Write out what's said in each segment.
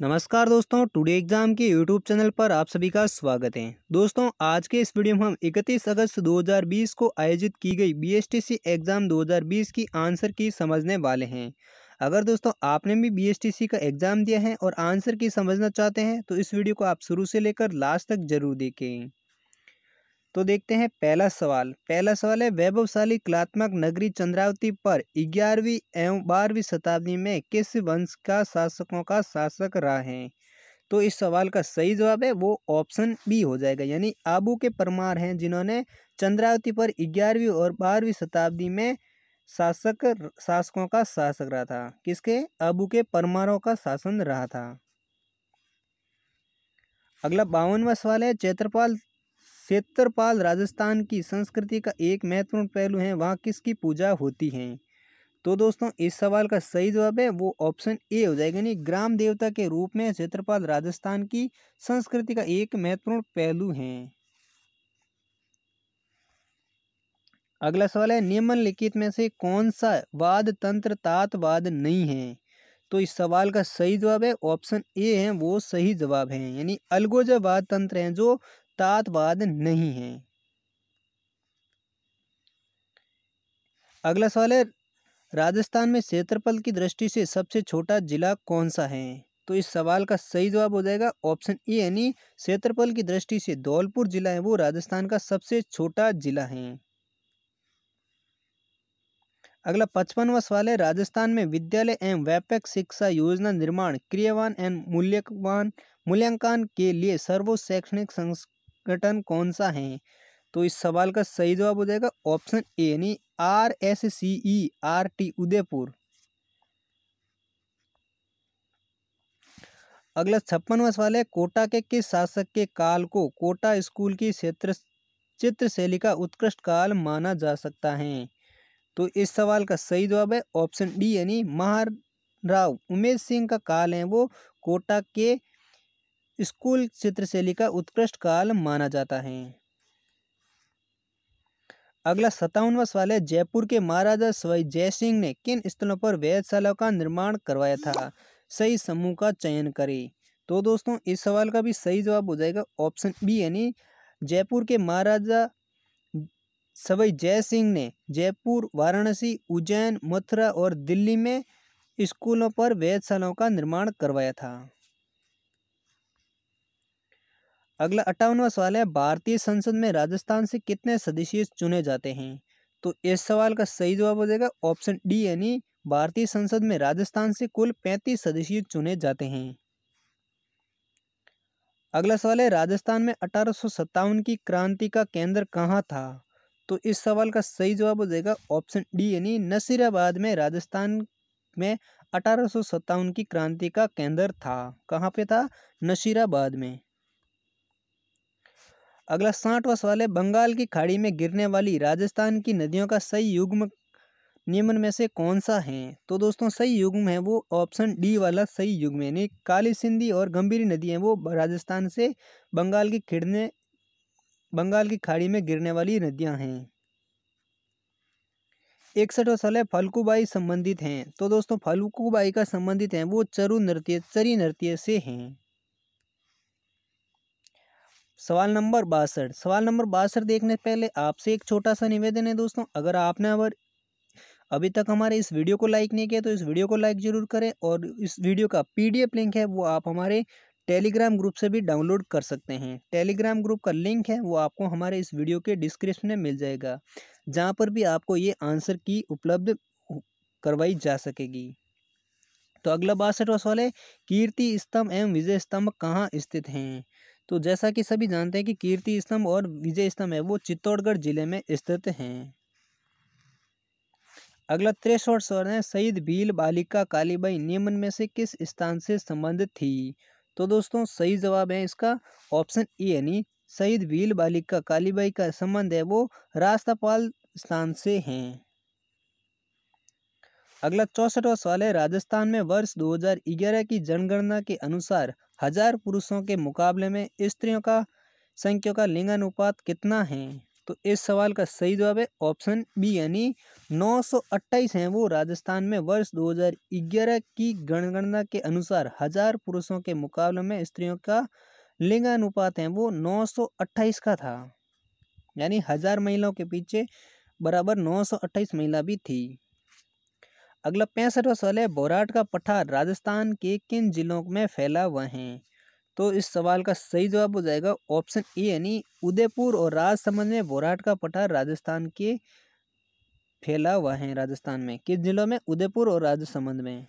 नमस्कार दोस्तों, today exam के यूट्यूब चैनल पर आप सभी का स्वागत है। दोस्तों, आज के इस वीडियो में हम 31 अगस्त 2020 को आयोजित की गई बीएसटीसी एग्ज़ाम 2020 की आंसर की समझने वाले हैं। अगर दोस्तों आपने भी बीएसटीसी का एग्ज़ाम दिया है और आंसर की समझना चाहते हैं तो इस वीडियो को आप शुरू से लेकर लास्ट तक जरूर देखें। तो देखते हैं पहला सवाल है वैभवशाली कलात्मक नगरी चंद्रावती पर 11वीं एवं 12वीं शताब्दी में किस वंश का शासकों का शासक रहा है। तो इस सवाल का सही जवाब है वो ऑप्शन बी हो जाएगा, यानी आबू के परमार हैं जिन्होंने चंद्रावती पर 11वीं और 12वीं शताब्दी में शासकों का शासक रहा था। किसके? आबू के परमारों का शासन रहा था। अगला 52वां सवाल है क्षेत्रपाल राजस्थान की संस्कृति का एक महत्वपूर्ण पहलू है, वहाँ किसकी पूजा होती है। तो दोस्तों इस सवाल का सही जवाब है वो ऑप्शन ए हो जाएगा, यानी ग्राम देवता के रूप में क्षेत्रपाल राजस्थान की संस्कृति का एक महत्वपूर्ण पहलू है। अगला सवाल है निम्नलिखित में से कौन सा वाद तंत्र तातवाद नहीं है। तो इस सवाल का सही जवाब है ऑप्शन ए है वो सही जवाब है, यानी अलगोजा वाद तंत्र है जो तातवाद नहीं है। अगला सवाल है राजस्थान में क्षेत्रफल की दृष्टि से सबसे छोटा जिला कौन सा है। तो इस सवाल का सही जवाब हो जाएगा ऑप्शन ए, यानी क्षेत्रफल की दृष्टि से धौलपुर जिला है वो राजस्थान का सबसे छोटा जिला है। अगला 55वां सवाल है राजस्थान में विद्यालय एवं व्यापक शिक्षा योजना निर्माण क्रियान्वयन एवं मूल्यांकन के लिए सर्वोच्च शैक्षणिक संगठन कौन सा है। तो इस सवाल का सही जवाब हो जाएगा ऑप्शन ए, यानी RSCERT उदयपुर। अगला 56वां सवाल है कोटा के किस शासक के काल को कोटा स्कूल की चित्रशैली का उत्कृष्ट काल माना जा सकता है। तो इस सवाल का सही जवाब है ऑप्शन डी, यानी महाराव उमेश सिंह का काल है वो कोटा के स्कूल चित्रशैली का उत्कृष्ट काल माना जाता है। अगला 57वां सवाल है जयपुर के महाराजा सवाई जयसिंह ने किन स्थलों पर वेधशालाओं का निर्माण करवाया था। सही समूह का चयन करें। तो दोस्तों इस सवाल का भी सही जवाब हो जाएगा ऑप्शन बी, यानी जयपुर के महाराजा सवाई जयसिंह ने जयपुर, वाराणसी, उज्जैन, मथुरा और दिल्ली में स्कूलों पर वेधशालाओं का निर्माण करवाया था। अगला 58वां सवाल है भारतीय संसद में राजस्थान से कितने सदस्य चुने जाते हैं। तो इस सवाल का सही जवाब हो जाएगा ऑप्शन डी, यानी भारतीय संसद में राजस्थान से कुल 35 सदस्य चुने जाते हैं। अगला सवाल है राजस्थान में 1857 की क्रांति का केंद्र कहाँ था। तो इस सवाल का सही जवाब हो जाएगा ऑप्शन डी, यानी नसीराबाद में राजस्थान में 1857 की क्रांति का केंद्र था। कहाँ पे था? नसीराबाद में। अगला 60वां सवाल है बंगाल की खाड़ी में गिरने वाली राजस्थान की नदियों का सही युग्म निम्न में से कौन सा है। तो दोस्तों सही युग्म है वो ऑप्शन डी वाला सही युग्म है, यानी काली सिंधी और गंभीरी नदी है वो राजस्थान से बंगाल की खाड़ी में गिरने वाली नदियां हैं। 61वां सवाल है फल्गुबाई संबंधित हैं। तो दोस्तों फल्गुबाई का संबंधित है वो चरी नृत्य से हैं। सवाल नंबर 62 देखने से पहले आपसे एक छोटा सा निवेदन है दोस्तों, अगर आपने अभी तक हमारे इस वीडियो को लाइक नहीं किया तो इस वीडियो को लाइक जरूर करें और इस वीडियो का PDF लिंक है वो आप हमारे टेलीग्राम ग्रुप से भी डाउनलोड कर सकते हैं। टेलीग्राम ग्रुप का लिंक है वो आपको हमारे इस वीडियो के डिस्क्रिप्शन में मिल जाएगा, जहाँ पर भी आपको ये आंसर की उपलब्ध करवाई जा सकेगी। तो अगला 62वां सवाल है कीर्ति स्तंभ एवं विजय स्तंभ कहाँ स्थित हैं। तो जैसा कि सभी जानते हैं कि कीर्ति स्तंभ और विजय स्तंभ है वो चित्तौड़गढ़ जिले में स्थित हैं। अगला 63वां सवाल है शहीद भील बालिका कालीबाई निम्न में से किस स्थान से संबंधित थी। तो दोस्तों सही जवाब है इसका ऑप्शन ए, यानी शहीद भील बालिका कालीबाई का संबंध है वो रास्तापाल स्थान से हैं। अगला 64वां सवाल है राजस्थान में वर्ष 2011 की जनगणना के अनुसार 1000 पुरुषों के मुकाबले में स्त्रियों का संख्या का लिंगानुपात कितना है। तो इस सवाल का सही जवाब है ऑप्शन बी यानी 928 हैं वो राजस्थान में वर्ष 2011 की जनगणना के अनुसार 1000 पुरुषों के मुकाबले में स्त्रियों का लिंगानुपात है वो 928 का था, यानी 1000 महिलाओं के पीछे बराबर 928 महिला भी थी। अगला 65वां सवाल है बोराट का पठार राजस्थान के किन जिलों में फैला हुआ है? तो इस सवाल का सही जवाब हो जाएगा ऑप्शन ए यानी उदयपुर और राजसमंद में बोराट का पठार राजस्थान के फैला हुआ है। राजस्थान में किस जिलों में? उदयपुर और राजसमंद में।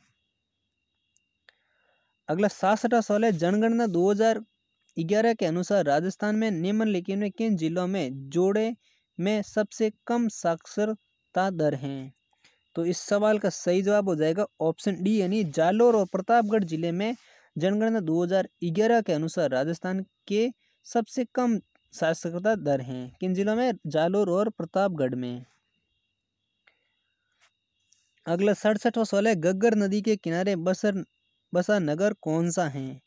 अगला 66वां सवाल है जनगणना 2011 के अनुसार राजस्थान में निम्नलिखित में किन जिलों में जोड़े में सबसे कम साक्षरता दर है? तो इस सवाल का सही जवाब हो जाएगा ऑप्शन डी यानी जालोर और प्रतापगढ़ जिले में जनगणना 2011 के अनुसार राजस्थान के सबसे कम साक्षरता दर हैं। किन जिलों में? जालोर और प्रतापगढ़ में। अगला 67वां सवाल है घग्गर नदी के किनारे बसा नगर कौन सा है?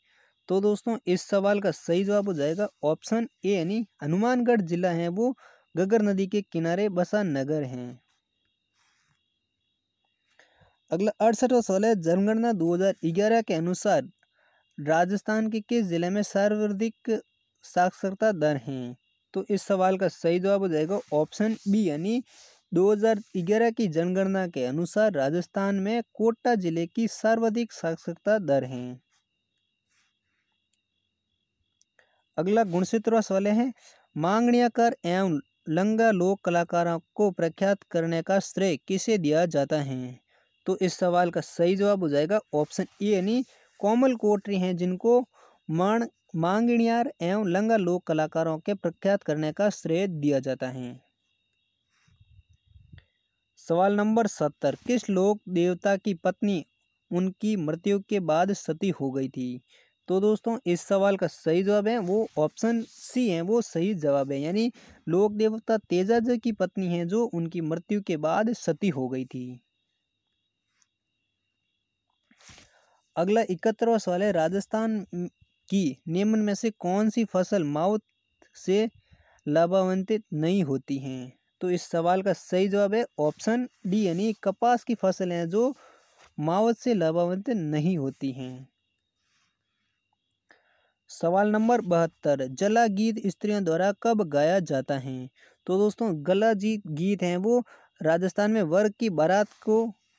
तो दोस्तों इस सवाल का सही जवाब हो जाएगा ऑप्शन ए यानी हनुमानगढ़ जिला है वो घग्गर नदी के किनारे बसा नगर है। अगला 68वां सवाल है जनगणना 2011 के अनुसार राजस्थान के किस जिले में सर्वाधिक साक्षरता दर है? तो इस सवाल का सही जवाब हो जाएगा ऑप्शन बी यानी 2011 की जनगणना के अनुसार राजस्थान में कोटा जिले की सर्वाधिक साक्षरता दर है। अगला 69वां सवाल है मांगणियाकर एवं लंगा लोक कलाकारों को प्रख्यात करने का श्रेय किसे दिया जाता है? तो इस सवाल का सही जवाब हो जाएगा ऑप्शन ए यानी कोमल कोटरी हैं जिनको मांगणियार एवं लंगा लोक कलाकारों के प्रख्यात करने का श्रेय दिया जाता है। सवाल नंबर 70 किस लोक देवता की पत्नी उनकी मृत्यु के बाद सती हो गई थी? तो दोस्तों इस सवाल का सही जवाब है वो ऑप्शन सी है वो सही जवाब है, यानी लोक देवता तेजाज की पत्नी है जो उनकी मृत्यु के बाद सती हो गई थी। अगला 71वां सवाल है राजस्थान की निम्न में से कौन सी फसल मावठ से लाभान्वित नहीं होती हैं? तो इस सवाल का सही जवाब है ऑप्शन डी यानी कपास की फसल है जो मावठ से लाभान्वित नहीं होती हैं। सवाल नंबर 72 जला गीत स्त्रियों द्वारा कब गाया जाता है? तो दोस्तों गला गीत है वो राजस्थान में वर्ग की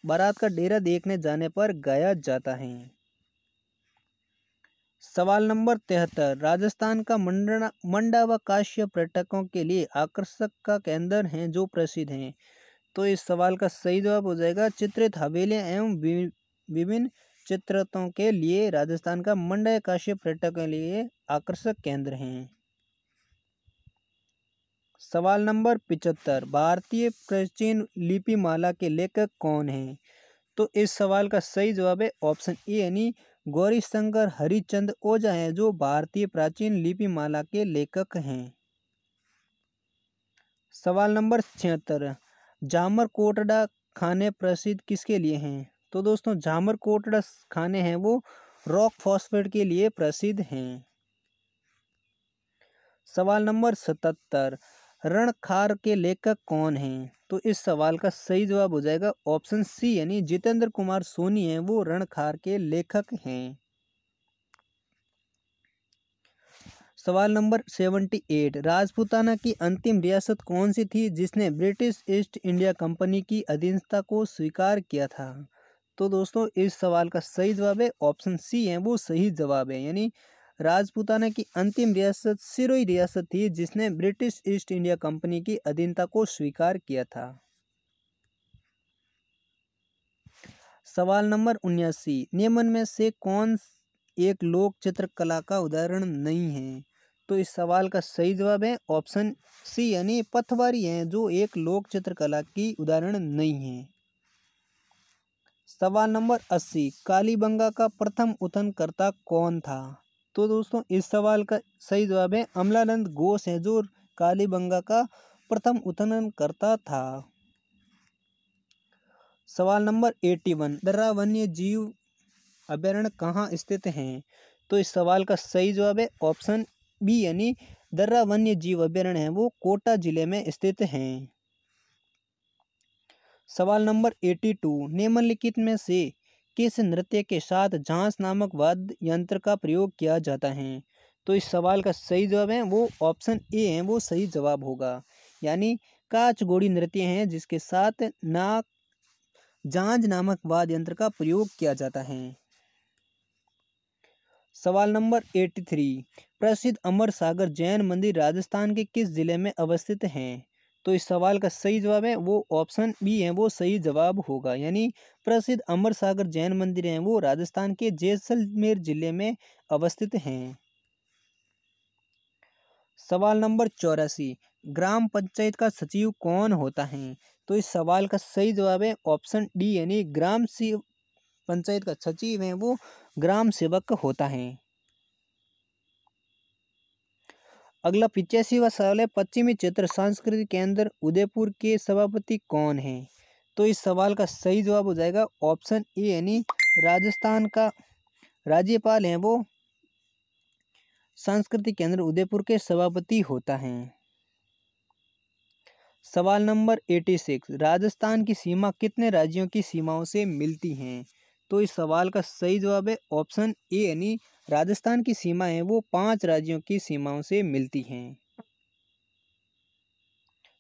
बारात का डेरा देखने जाने पर गाया जाता है। सवाल नंबर 73 राजस्थान का मंडा व काश्य पर्यटकों के लिए आकर्षक का केंद्र हैं जो प्रसिद्ध हैं। तो इस सवाल का सही जवाब हो जाएगा चित्रित हवेलियां एवं विभिन्न चित्रतों के लिए राजस्थान का मंडा काश्य पर्यटकों के लिए आकर्षक केंद्र हैं। सवाल नंबर 75 भारतीय प्राचीन लिपिमाला के लेखक कौन हैं? तो इस सवाल का सही जवाब है ऑप्शन ए यानी गौरीशंकर हरिचंद ओझा हैं जो भारतीय प्राचीन लिपिमाला के लेखक हैं। सवाल नंबर 76 जामर कोटड़ा खाने प्रसिद्ध किसके लिए हैं? तो दोस्तों जामर कोटड़ा खाने हैं वो रॉक फॉस्फेट के लिए प्रसिद्ध हैं। सवाल नंबर 77 रणखार के लेखक कौन हैं? तो इस सवाल का सही जवाब हो जाएगा ऑप्शन सी यानी जितेंद्र कुमार सोनी हैं वो रणखार के लेखक हैं। सवाल नंबर 78 राजपूताना की अंतिम रियासत कौन सी थी जिसने ब्रिटिश ईस्ट इंडिया कंपनी की अधीनता को स्वीकार किया था? तो दोस्तों इस सवाल का सही जवाब है ऑप्शन सी है वो सही जवाब है, यानी राजपूताना की अंतिम रियासत सिरोही रियासत थी जिसने ब्रिटिश ईस्ट इंडिया कंपनी की अधीनता को स्वीकार किया था। सवाल नंबर 79 निम्न में से कौन एक लोक चित्रकला का उदाहरण नहीं है? तो इस सवाल का सही जवाब है ऑप्शन सी यानी पथवारी है जो एक लोक चित्रकला की उदाहरण नहीं है। सवाल नंबर 80 कालीबंगा का प्रथम उत्खननकर्ता कौन था? तो दोस्तों इस सवाल का सही जवाब है अमलानंद घोष है जो कालीबंगा का प्रथम उत्खननकर्ता था। सवाल नंबर 81 दर्रा वन्य जीव अभयारण्य कहाँ स्थित हैं? तो इस सवाल का सही जवाब है ऑप्शन बी यानी दर्रा वन्य जीव अभयारण्य है वो कोटा जिले में स्थित हैं। सवाल नंबर 82, निम्नलिखित में से किस नृत्य के साथ झांस नामक वाद्य यंत्र का प्रयोग किया जाता है? तो इस सवाल का सही जवाब है वो ऑप्शन ए है वो सही जवाब होगा, यानी काचगोड़ी नृत्य है जिसके साथ नाक झांझ नामक वाद्य यंत्र का प्रयोग किया जाता है। सवाल नंबर 83, प्रसिद्ध अमर सागर जैन मंदिर राजस्थान के किस जिले में अवस्थित हैं? तो इस सवाल का सही जवाब है वो ऑप्शन बी है वो सही जवाब होगा, यानी प्रसिद्ध अमर सागर जैन मंदिर हैं वो राजस्थान के जैसलमेर जिले में अवस्थित हैं। सवाल नंबर 84, ग्राम पंचायत का सचिव कौन होता है? तो इस सवाल का सही जवाब है ऑप्शन डी, यानी पंचायत का सचिव है वो ग्राम सेवक होता है। अगला 85वां सवाल है, पश्चिमी क्षेत्र सांस्कृतिक केंद्र उदयपुर के सभापति कौन है? तो इस सवाल का सही जवाब हो जाएगा ऑप्शन ए, यानी राजस्थान का राज्यपाल है वो सांस्कृतिक केंद्र उदयपुर के सभापति होता है। सवाल नंबर 86, राजस्थान की सीमा कितने राज्यों की सीमाओं से मिलती हैं? तो इस सवाल का सही जवाब है ऑप्शन ए, यानी राजस्थान की सीमा है वो 5 राज्यों की सीमाओं से मिलती हैं।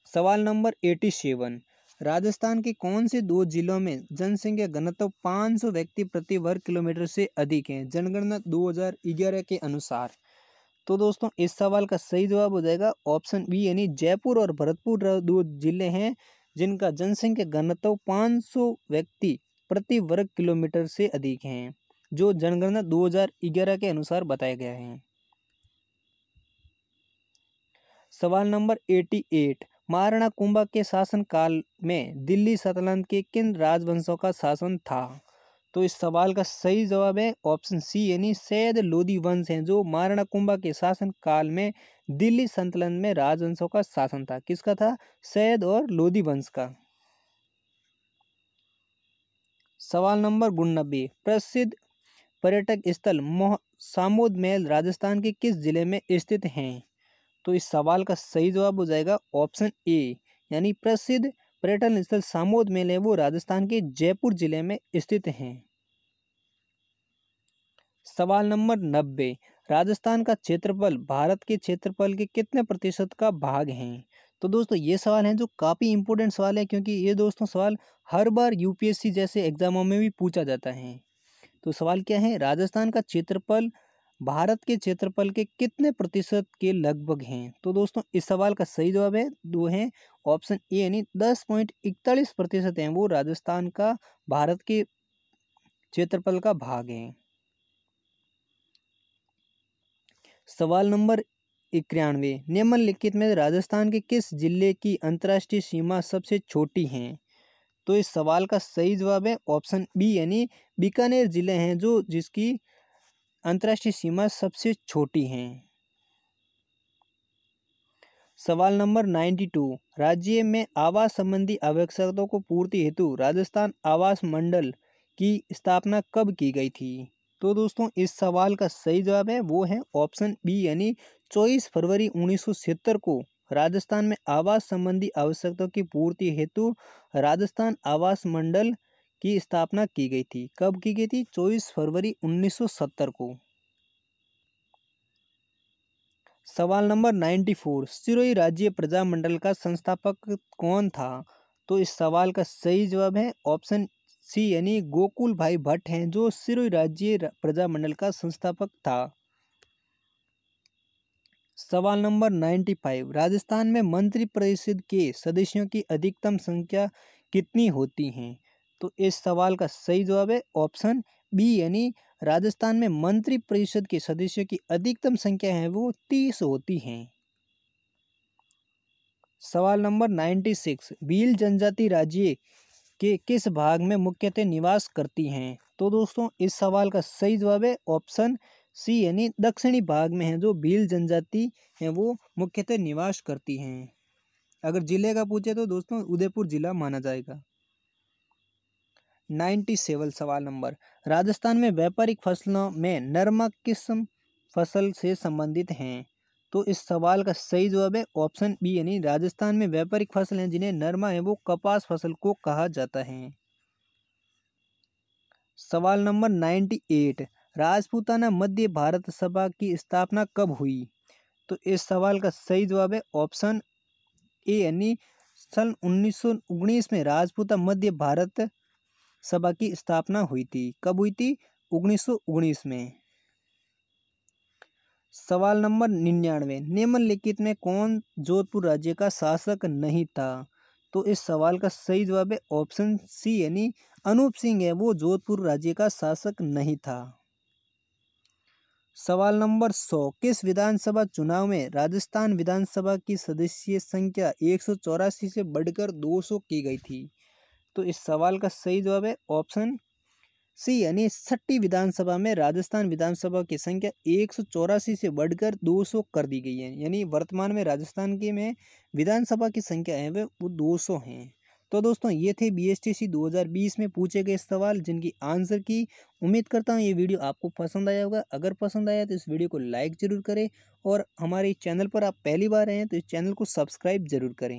सवाल नंबर 87, राजस्थान के कौन से 2 जिलों में जनसंख्या घनत्व 500 व्यक्ति प्रति वर्ग किलोमीटर से अधिक है जनगणना 2011 के अनुसार? तो दोस्तों इस सवाल का सही जवाब हो जाएगा ऑप्शन बी, यानी जयपुर और भरतपुर 2 जिले हैं जिनका जनसंख्या घनत्व 500 व्यक्ति प्रति वर्ग किलोमीटर से अधिक हैं, जो जनगणना 2011 के अनुसार बताया गया है। सवाल नंबर 88, महाराणा कुंभा के शासन काल में दिल्ली सल्तनत के किन राजवंशों का शासन था? तो इस सवाल का सही जवाब है ऑप्शन सी, यानी सैयद लोदी वंश हैं जो महाराणा कुंभा के शासन काल में दिल्ली सल्तनत में राजवंशों का शासन था। किसका था? सैयद और लोदी वंश का। सवाल नंबर 89, प्रसिद्ध पर्यटक स्थल सामोद महल राजस्थान के किस जिले में स्थित हैं? तो इस सवाल का सही जवाब हो जाएगा ऑप्शन ए, यानी प्रसिद्ध पर्यटन स्थल सामोद महल है वो राजस्थान के जयपुर जिले में स्थित हैं। सवाल नंबर 90, राजस्थान का क्षेत्रफल भारत के क्षेत्रफल के कितने प्रतिशत का भाग है? तो दोस्तों ये सवाल है जो काफ़ी इंपॉर्टेंट सवाल है, क्योंकि ये दोस्तों सवाल हर बार यूपीएससी जैसे एग्जामों में भी पूछा जाता है। तो सवाल क्या है, राजस्थान का क्षेत्रफल भारत के क्षेत्रफल के कितने प्रतिशत के लगभग हैं? तो दोस्तों इस सवाल का सही जवाब है दो है ऑप्शन ए, यानी 10.41% है वो राजस्थान का भारत के क्षेत्रफल का भाग है। सवाल नंबर 91, निम्नलिखित में राजस्थान के किस जिले की अंतर्राष्ट्रीय सीमा सबसे छोटी है? तो इस सवाल का सही जवाब है ऑप्शन बी, यानी बीकानेर जिले हैं जो जिसकी अंतर्राष्ट्रीय सीमा सबसे छोटी हैं। सवाल नंबर 92, राज्य में आवास संबंधी आवश्यकताओं को पूर्ति हेतु राजस्थान आवास मंडल की स्थापना कब की गई थी? तो दोस्तों इस सवाल का सही जवाब है वो है ऑप्शन बी, यानी 24 फरवरी 1970 को राजस्थान में आवास संबंधी आवश्यकताओं की पूर्ति हेतु राजस्थान आवास मंडल की स्थापना की गई थी। कब की गई थी? 24 फरवरी 1970 को। सवाल नंबर 94, सिरोही राज्य प्रजामंडल का संस्थापक कौन था? तो इस सवाल का सही जवाब है ऑप्शन सी, यानी गोकुल भाई भट्ट हैं जो सिरोही राज्य प्रजामंडल का संस्थापक था। सवाल नंबर 95, राजस्थान में मंत्रि परिषद के सदस्यों की अधिकतम संख्या कितनी होती है? तो इस सवाल का सही जवाब है ऑप्शन बी, यानी राजस्थान में मंत्रि परिषद के सदस्यों की अधिकतम संख्या है वो 30 होती हैं। सवाल नंबर 96, भील जनजाति राज्य के किस भाग में मुख्यतः निवास करती हैं? तो दोस्तों इस सवाल का सही जवाब है ऑप्शन सी, यानी दक्षिणी भाग में है जो भील जनजाति है वो मुख्यतः निवास करती हैं। अगर जिले का पूछे तो दोस्तों उदयपुर जिला माना जाएगा। 97 सवाल नंबर, राजस्थान में व्यापारिक फसलों में नरमा किस फसल से संबंधित हैं? तो इस सवाल का सही जवाब है ऑप्शन बी यानी राजस्थान में व्यापारिक फसल हैं जिन्हें नरमा है वो कपास फसल को कहा जाता है। सवाल नंबर 98, राजपूताना मध्य भारत सभा की स्थापना कब हुई? तो इस सवाल का सही जवाब है ऑप्शन ए यानी सन 1919 में राजपूता मध्य भारत सभा की स्थापना हुई थी। कब हुई थी? 1919 में। सवाल नंबर 99, निम्नलिखित में कौन जोधपुर राज्य का शासक नहीं था? तो इस सवाल का सही जवाब है ऑप्शन सी यानी अनूप सिंह है वो जोधपुर राज्य का शासक नहीं था। सवाल नंबर 100, किस विधानसभा चुनाव में राजस्थान विधानसभा की सदस्य संख्या 184 से बढ़कर 200 की गई थी? तो इस सवाल का सही जवाब है ऑप्शन सी यानी 60 विधानसभा में राजस्थान विधानसभा की संख्या 184 से बढ़कर 200 कर दी गई है। यानी वर्तमान में राजस्थान के में विधानसभा की संख्या है वो 200 हैं। तो दोस्तों ये थे बीएसटीसी 2020 में पूछे गए सवाल जिनकी आंसर की। उम्मीद करता हूँ ये वीडियो आपको पसंद आया होगा। अगर पसंद आया तो इस वीडियो को लाइक ज़रूर करें और हमारे चैनल पर आप पहली बार आए हैं तो इस चैनल को सब्सक्राइब जरूर करें।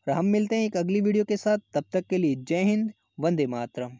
और हम मिलते हैं एक अगली वीडियो के साथ। तब तक के लिए जय हिंद, वंदे मातरम।